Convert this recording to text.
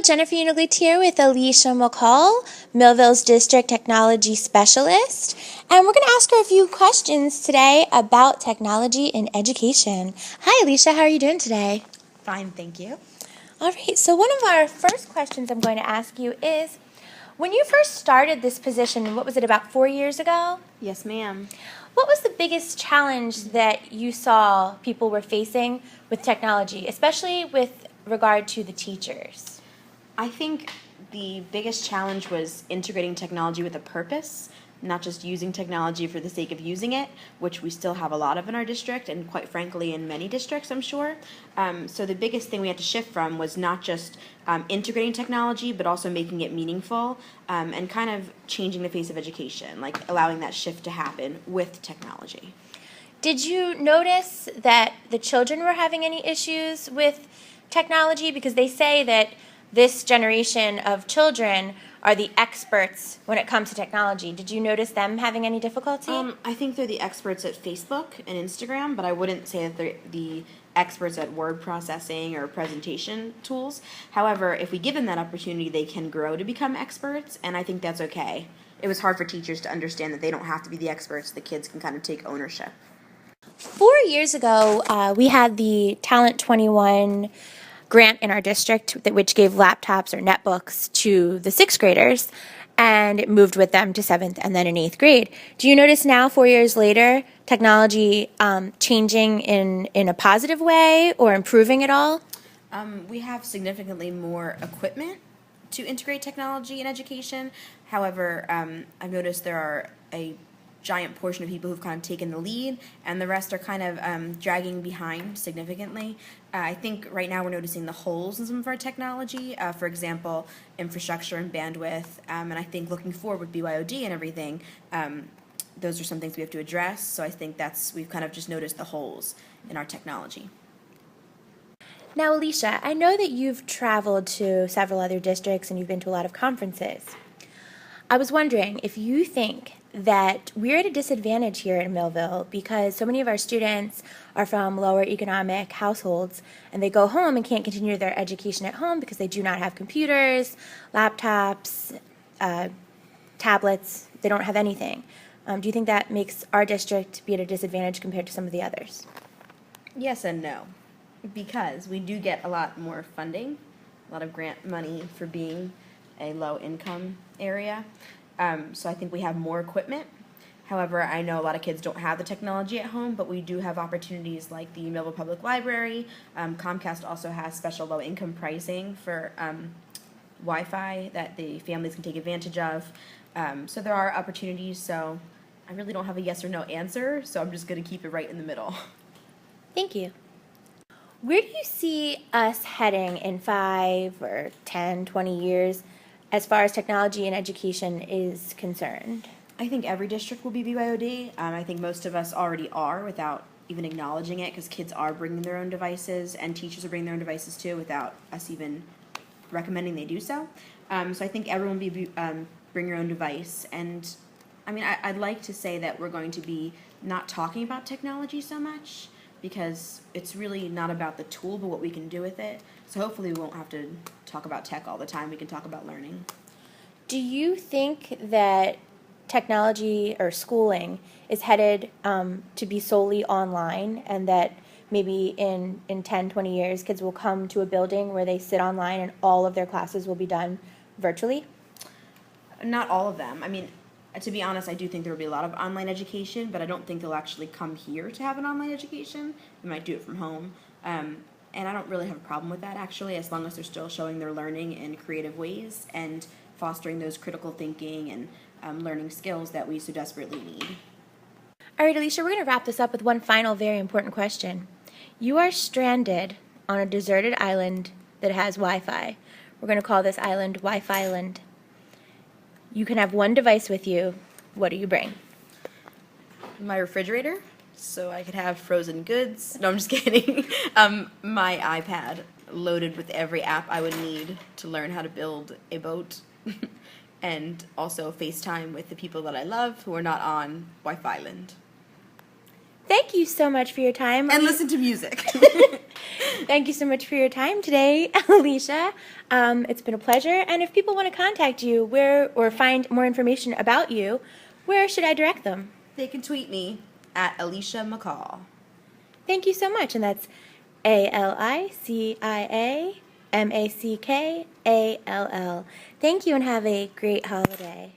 Jennifer Uniglit here with Alicia Mackall, Millville's District Technology Specialist, and we're going to ask her a few questions today about technology in education. Hi Alicia, how are you doing today? Fine, thank you. All right, so one of our first questions I'm going to ask you is, when you first started this position, what was it, about 4 years ago? Yes, ma'am. What was the biggest challenge that you saw people were facing with technology, especially with regard to the teachers? I think the biggest challenge was integrating technology with a purpose, not just using technology for the sake of using it, which we still have a lot of in our district, and quite frankly in many districts, I'm sure. So the biggest thing we had to shift from was not just integrating technology, but also making it meaningful and kind of changing the face of education, like allowing that shift to happen with technology. Did you notice that the children were having any issues with technology? Because they say that this generation of children are the experts when it comes to technology. Did you notice them having any difficulty? I think they're the experts at Facebook and Instagram, but I wouldn't say that they're the experts at word processing or presentation tools. However, if we give them that opportunity, they can grow to become experts, and I think that's okay. It was hard for teachers to understand that they don't have to be the experts. The kids can kind of take ownership. 4 years ago, we had the Talent 21 grant in our district which gave laptops or netbooks to the 6th graders, and it moved with them to 7th and then in 8th grade. Do you notice now, 4 years later, technology changing in a positive way or improving at all? We have significantly more equipment to integrate technology in education. However, I've noticed there are a giant portion of people who've kind of taken the lead, and the rest are kind of dragging behind significantly. I think right now we're noticing the holes in some of our technology, for example, infrastructure and bandwidth, and I think looking forward with BYOD and everything, those are some things we have to address, so I think we've kind of just noticed the holes in our technology. Now, Alicia, I know that you've traveled to several other districts and you've been to a lot of conferences. I was wondering if you think that we're at a disadvantage here in Millville because so many of our students are from lower economic households and they go home and can't continue their education at home because they do not have computers, laptops, tablets. They don't have anything. Do you think that makes our district be at a disadvantage compared to some of the others? Yes and no, because we do get a lot more funding, a lot of grant money for being a low-income area. So I think we have more equipment. However, I know a lot of kids don't have the technology at home, but we do have opportunities like the Millville Public Library. Comcast also has special low-income pricing for Wi-Fi that the families can take advantage of. So there are opportunities, so I really don't have a yes or no answer, so I'm just going to keep it right in the middle. Thank you. Where do you see us heading in 5 or 10, 20 years as far as technology and education is concerned? I think every district will be BYOD. I think most of us already are without even acknowledging it, because kids are bringing their own devices and teachers are bringing their own devices too without us even recommending they do so. So I think everyone will be bring your own device. And I mean, I'd like to say that we're going to be not talking about technology so much, because it's really not about the tool but what we can do with it. So hopefully we won't have to talk about tech all the time. We can talk about learning. Do you think that technology or schooling is headed to be solely online, and that maybe in 10, 20 years kids will come to a building where they sit online and all of their classes will be done virtually? Not all of them. I mean, to be honest, I do think there will be a lot of online education, but I don't think they'll actually come here to have an online education. They might do it from home. And I don't really have a problem with that, actually, as long as they're still showing their learning in creative ways and fostering those critical thinking and learning skills that we so desperately need. All right, Alicia, we're going to wrap this up with one final very important question. You are stranded on a deserted island that has Wi-Fi. We're going to call this island Wi-Fi Island. You can have one device with you. What do you bring? My refrigerator, so I could have frozen goods. No, I'm just kidding. My iPad, loaded with every app I would need to learn how to build a boat, and also FaceTime with the people that I love who are not on Wi-Fi Island. Thank you so much for your time. And listen to music. Thank you so much for your time today, Alicia. It's been a pleasure. And if people want to contact you or find more information about you, where should I direct them? They can tweet me at Alicia Mackall. Thank you so much. And that's ALICIA MACKALL. Thank you and have a great holiday.